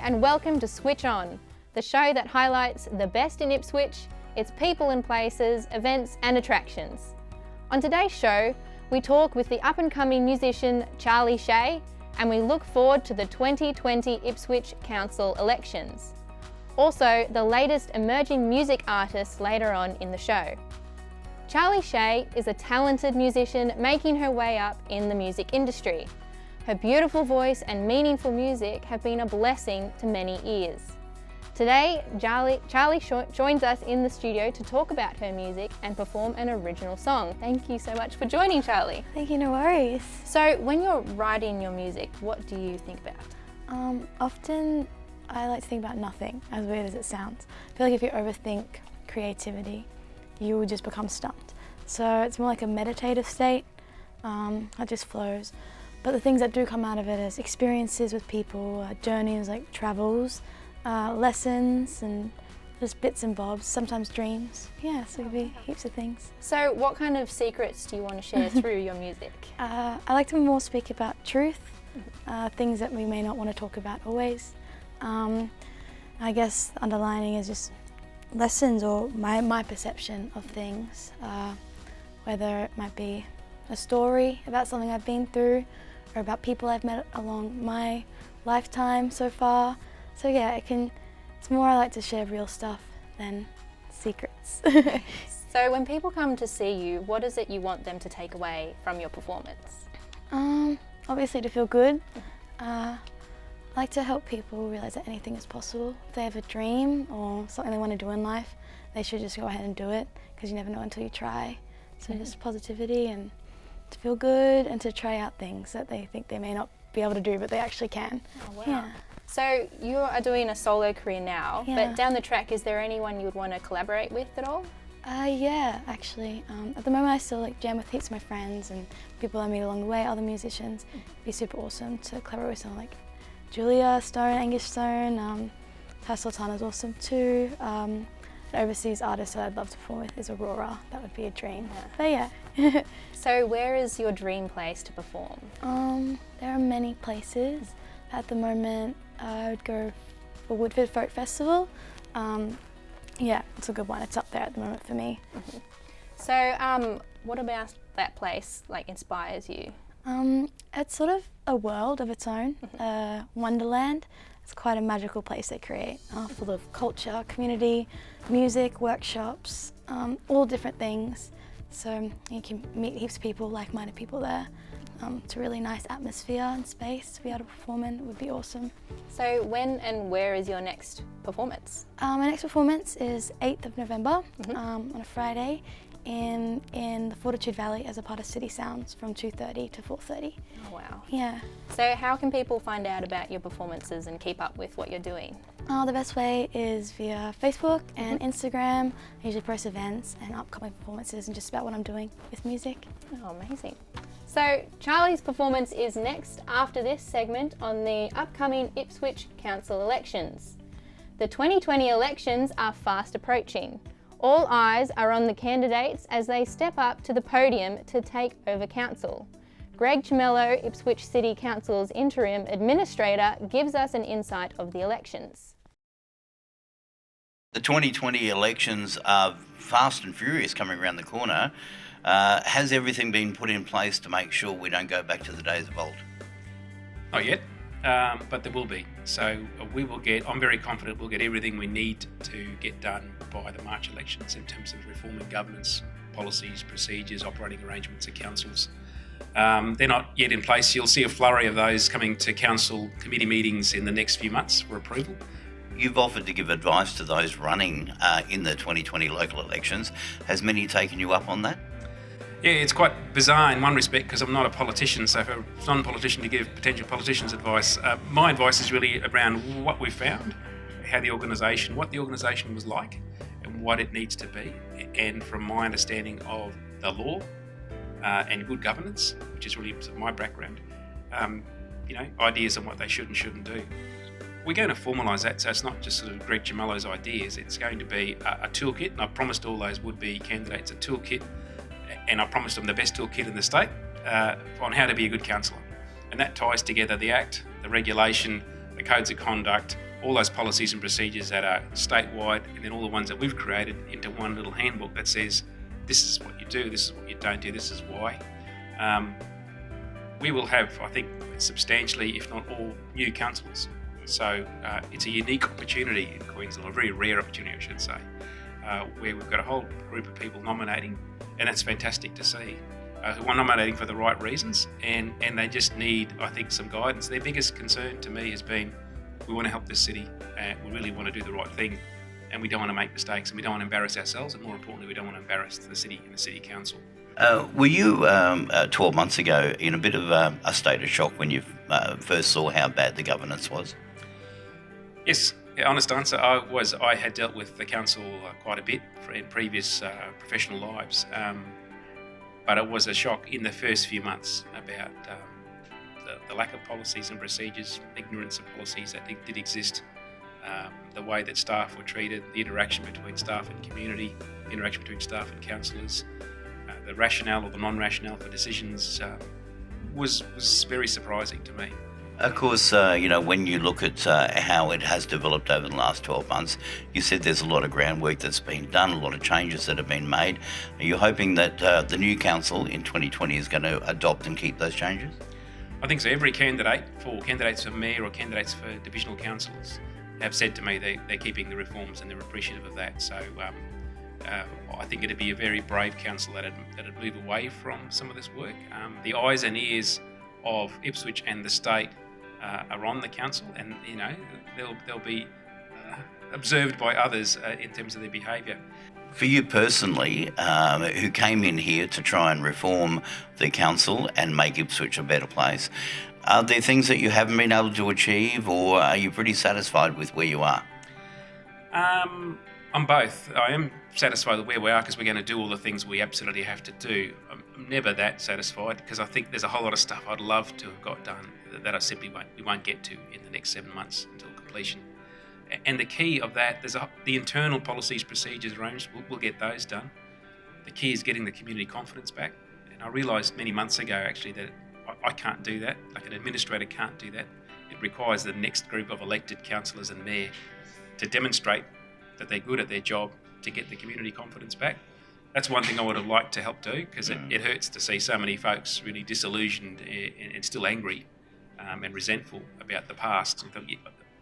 and welcome to Switch On, the show that highlights the best in Ipswich, its people and places, events and attractions. On today's show, we talk with the up-and-coming musician Charlie Shay, and we look forward to the 2020 Ipswich Council elections. Also, the latest emerging music artists later on in the show. Charlie Shay is a talented musician making her way up in the music industry. Her beautiful voice and meaningful music have been a blessing to many ears. Today, Charlie joins us in the studio to talk about her music and perform an original song. Thank you so much for joining, Charlie. Thank you, no worries. So, when you're writing your music, what do you think about? Often I like to think about nothing, as weird as it sounds. I feel like if you overthink creativity, you will just become stumped. So it's more like a meditative state. It just flows. But the things that do come out of it is experiences with people, journeys like travels, lessons and just bits and bobs, sometimes dreams. Yeah, so it could be heaps of things. So what kind of secrets do you want to share through your music? I like to more speak about truth, things that we may not want to talk about always. I guess the underlining is just lessons or my perception of things, whether it might be a story about something I've been through or about people I've met along my lifetime so far. So yeah, it's more I like to share real stuff than secrets. So when people come to see you, what is it you want them to take away from your performance? Obviously to feel good. I like to help people realise that anything is possible. If they have a dream or something they want to do in life, they should just go ahead and do it, because you never know until you try. So just positivity and to feel good and to try out things that they think they may not be able to do, but they actually can. Oh, wow. Yeah. So you are doing a solo career now, Yeah. but down the track, is there anyone you would want to collaborate with at all? Yeah, actually. At the moment I still jam with heaps of my friends and people I meet along the way, other musicians. It'd be super awesome to collaborate with someone like Julia Stone, Angus Stone, Ty Sultana's awesome too. An overseas artist that I'd love to perform with is Aurora. That would be a dream. Yeah. But yeah. So where is your dream place to perform? There are many places. At the moment I would go for Woodford Folk Festival. Yeah, it's a good one. It's up there at the moment for me. Mm-hmm. So what about that place inspires you? It's sort of a world of its own, wonderland. It's quite a magical place they create, full of culture, community, music, workshops, all different things. So you can meet heaps of people, like-minded people there. It's a really nice atmosphere and space to be able to perform in. It would be awesome. So when and where is your next performance? My next performance is 8th of November on a Friday in the Fortitude Valley as a part of City Sounds from 2:30 to 4:30. Oh wow. Yeah. So how can people find out about your performances and keep up with what you're doing? The best way is via Facebook and Instagram. I usually post events and upcoming performances and just about what I'm doing with music. Oh, amazing. So Charlie's performance is next after this segment on the upcoming Ipswich Council elections. The 2020 elections are fast approaching. All eyes are on the candidates as they step up to the podium to take over council. Greg Chemello, Ipswich City Council's interim administrator, gives us an insight of the elections. The 2020 elections are fast and furious coming around the corner. Has everything been put in place to make sure we don't go back to the days of old? Not yet, but there will be. So I'm very confident we'll get everything we need to get done by the March elections in terms of reforming governance, policies, procedures, operating arrangements of councils. They're not yet in place. You'll see a flurry of those coming to council committee meetings in the next few months for approval. You've offered to give advice to those running in the 2020 local elections. Has many taken you up on that? Yeah, it's quite bizarre in one respect because I'm not a politician, so for a non-politician to give potential politicians advice, my advice is really around what we found, what the organisation was like and what it needs to be, and from my understanding of the law and good governance, which is really my background, ideas on what they should and shouldn't do. We're going to formalise that, so it's not just sort of Greg Chemello's ideas, it's going to be a toolkit, and I promised all those would-be candidates a toolkit, and I promised them the best toolkit in the state on how to be a good councillor. And that ties together the Act, the regulation, the codes of conduct, all those policies and procedures that are statewide, and then all the ones that we've created into one little handbook that says, this is what you do, this is what you don't do, this is why. We will have, I think, substantially, if not all, new councillors. So it's a unique opportunity in Queensland, a very rare opportunity, I should say, where we've got a whole group of people nominating, and that's fantastic to see, who are nominating for the right reasons, and they just need, I think, some guidance. Their biggest concern to me has been, we want to help this city, and we really want to do the right thing, and we don't want to make mistakes, and we don't want to embarrass ourselves, and more importantly, we don't want to embarrass the city and the city council. Were you 12 months ago in a bit of a state of shock when you first saw how bad the governance was? Yes, honest answer, I had dealt with the council quite a bit in previous professional lives, but it was a shock in the first few months about the lack of policies and procedures, ignorance of policies that did exist, the way that staff were treated, the interaction between staff and community, the interaction between staff and councillors, the rationale or the non-rationale for decisions was very surprising to me. Of course, when you look at how it has developed over the last 12 months, you said there's a lot of groundwork that's been done, a lot of changes that have been made. Are you hoping that the new council in 2020 is going to adopt and keep those changes? I think so. Every candidates for mayor or candidates for divisional councillors have said to me they're keeping the reforms and they're appreciative of that. So I think it'd be a very brave council that'd move away from some of this work. The eyes and ears of Ipswich and the state are on the council, and they'll be observed by others in terms of their behaviour. For you personally, who came in here to try and reform the council and make Ipswich a better place, are there things that you haven't been able to achieve, or are you pretty satisfied with where you are? I'm both. I am satisfied with where we are because we're going to do all the things we absolutely have to do. I'm never that satisfied because I think there's a whole lot of stuff I'd love to have got done that I simply won't get to in the next 7 months until completion. And the key of that, the internal policies, procedures, arrangements, we'll get those done. The key is getting the community confidence back. And I realised many months ago actually that I can't do that, like an administrator can't do that. It requires the next group of elected councillors and mayor to demonstrate that they're good at their job to get the community confidence back. That's one thing I would have liked to help do, because it hurts to see so many folks really disillusioned and still angry and resentful about the past.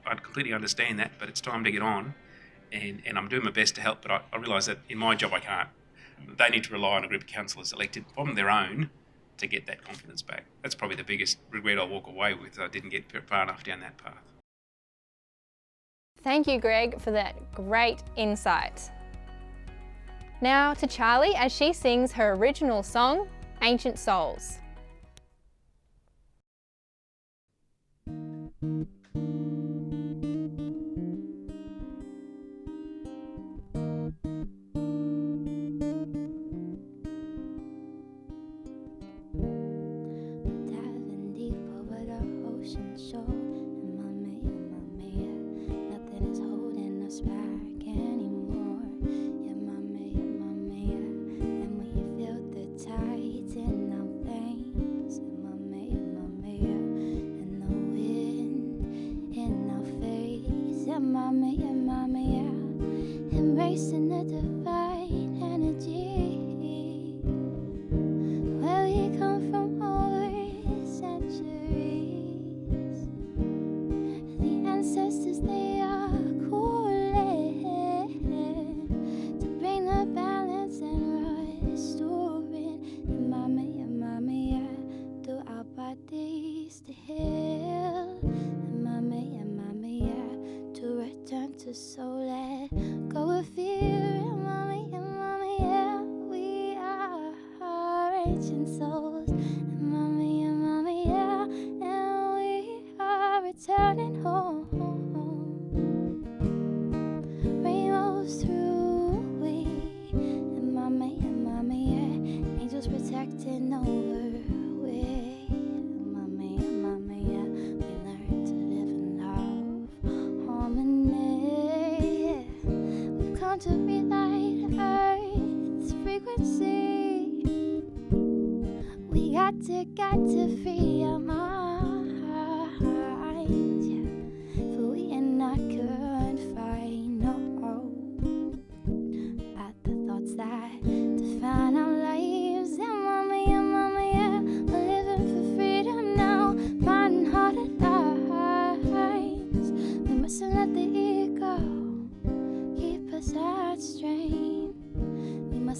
I completely understand that, but it's time to get on, and I'm doing my best to help, but I realise that in my job I can't. They need to rely on a group of councillors elected from their own to get that confidence back. That's probably the biggest regret I'll walk away with. I didn't get far enough down that path. Thank you, Greg, for that great insight. Now to Charlie as she sings her original song, Ancient Souls. Diving deep over the ocean shore. Back anymore. Yeah, mommy, and we feel the tides in our veins. Yeah, mommy, and the wind in our face. Yeah, mommy, embracing the divine energy. Where we come from over centuries. The ancestors, they are cool. To heal, and mommy, to return to soul, let go of fear, and mommy, we are ancient souls, and mommy, and we are returning home. Rainbows through we, and mommy, angels protecting over. To relight Earth's frequency, we got to free our minds, yeah. For we are not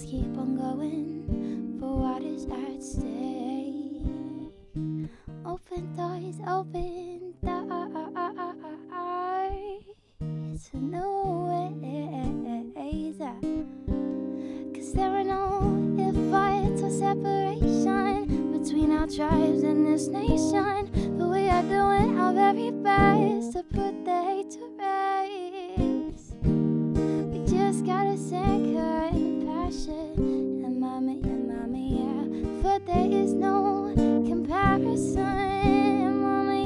must keep on going for what is at stake. Open doors, open doors to new ways. 'Cause there are no fights or separation between our tribes and this nation. But we are doing our very best to put the hate to rest. We just gotta sink her in passion. And mommy, yeah. For there is no comparison. And mommy,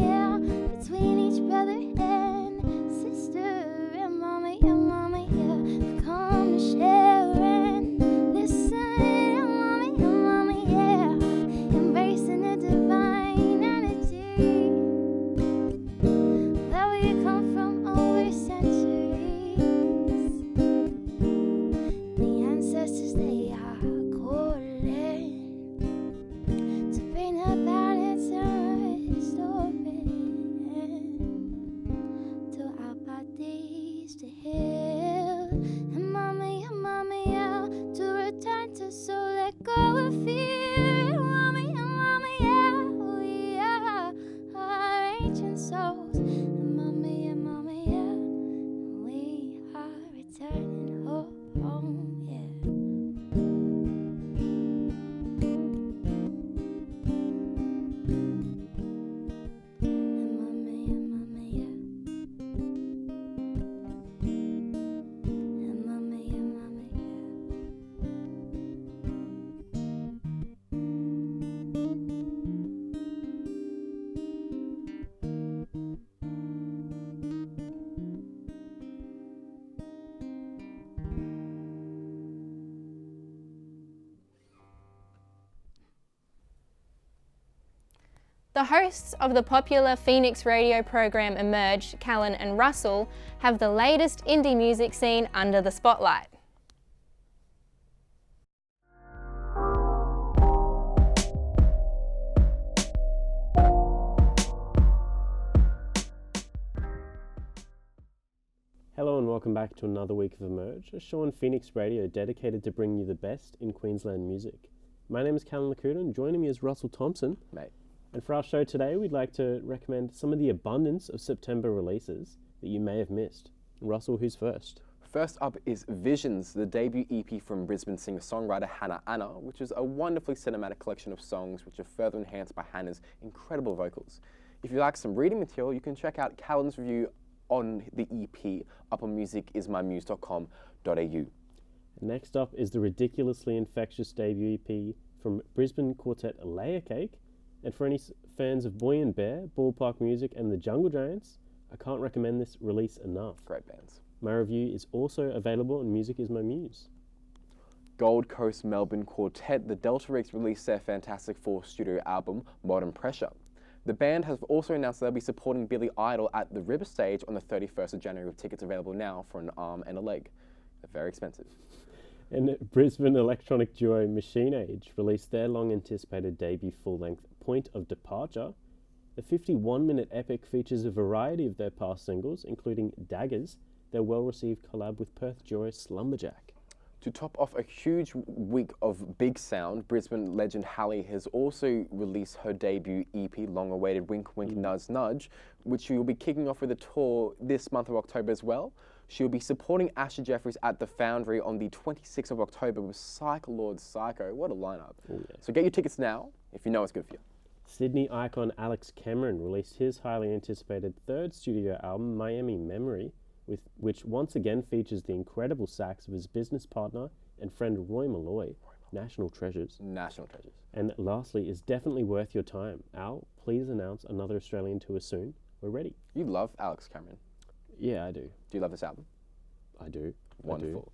yeah. Between each brother and sister. And mommy, yeah. We've come to share and listen. And mommy, yeah. Embracing the divine energy. Where we come from over centuries. The ancestors, they are calling to bring the balance and restore it to our bodies to heal. And mommy, yeah, to return to soul, let go of fear. And mommy, yeah, we are our ancient souls. And mommy, yeah, we are returning home, yeah. And mommy, yeah. And mommy, yeah. The hosts of the popular Phoenix radio program Emerge, Calen and Russell, have the latest indie music scene under the spotlight. Hello and welcome back to another week of Emerge, a show on Phoenix Radio dedicated to bringing you the best in Queensland music. My name is Calen and joining me is Russell Thompson. Mate. And for our show today, we'd like to recommend some of the abundance of September releases that you may have missed. Russell, who's first? First up is Visions, the debut EP from Brisbane singer-songwriter Hannah Anna, which is a wonderfully cinematic collection of songs which are further enhanced by Hannah's incredible vocals. If you like some reading material, you can check out Calen's review on the EP up on musicismymuse.com.au. Next up is the ridiculously infectious debut EP from Brisbane quartet Layer Cake. And for any fans of Boy and Bear, Ballpark Music and the Jungle Giants, I can't recommend this release enough. Great bands. My review is also available on Music is My Muse. Gold Coast Melbourne quartet, the Delta Rigs, released their fantastic fourth studio album, Modern Pressure. The band has also announced they'll be supporting Billy Idol at the River Stage on the 31st of January, with tickets available now for an arm and a leg. They're very expensive. And Brisbane electronic duo Machine Age released their long-anticipated debut full-length Point of Departure. The 51-minute epic features a variety of their past singles, including Daggers, their well-received collab with Perth duo Slumberjack. To top off a huge week of big sound, Brisbane legend Hallie has also released her debut EP, long-awaited Wink Wink Nudge Nudge, which she will be kicking off with a tour this month of October as well. She'll be supporting Asher Jeffries at the Foundry on the 26th of October with Psych Lord Psycho. What a lineup. Oh, yeah. So get your tickets now if you know it's good for you. Sydney icon Alex Cameron released his highly anticipated third studio album, Miami Memory, which once again features the incredible sax of his business partner and friend Roy Malloy. National treasures. National treasures. And lastly, is definitely worth your time. Al, please announce another Australian tour soon. We're ready. You love Alex Cameron. Yeah, I do. Do you love this album? I do. Wonderful.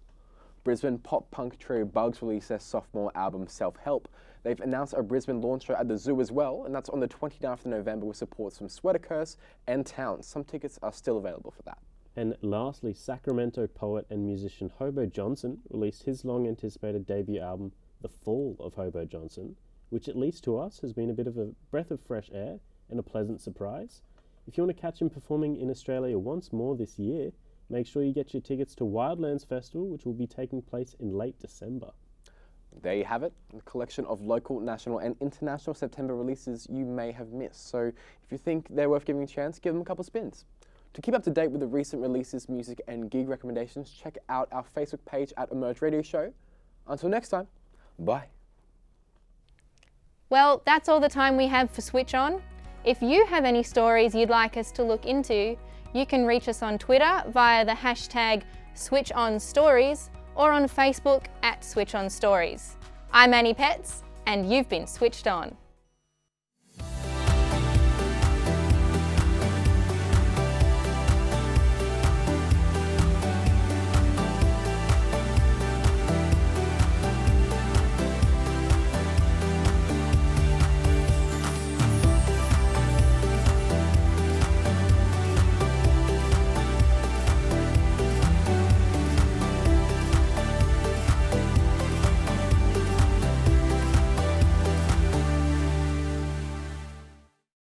Brisbane pop-punk trio Bugs released their sophomore album, Self-Help. They've announced a Brisbane launch show at the Zoo as well, and that's on the 29th of November with supports from Sweater Curse and Town. Some tickets are still available for that. And lastly, Sacramento poet and musician Hobo Johnson released his long-anticipated debut album, The Fall of Hobo Johnson, which at least to us has been a bit of a breath of fresh air and a pleasant surprise. If you want to catch him performing in Australia once more this year, Make sure you get your tickets to Wildlands Festival, which will be taking place in late December. There you have it, a collection of local, national and international September releases you may have missed. So if you think they're worth giving a chance, give them a couple spins. To keep up to date with the recent releases, music and gig recommendations, check out our Facebook page at Emerge Radio Show. Until next time, bye. Well, that's all the time we have for Switch On. If you have any stories you'd like us to look into, you can reach us on Twitter via the hashtag SwitchOnStories or on Facebook at Switch On Stories. I'm Annie Petts, and you've been switched on.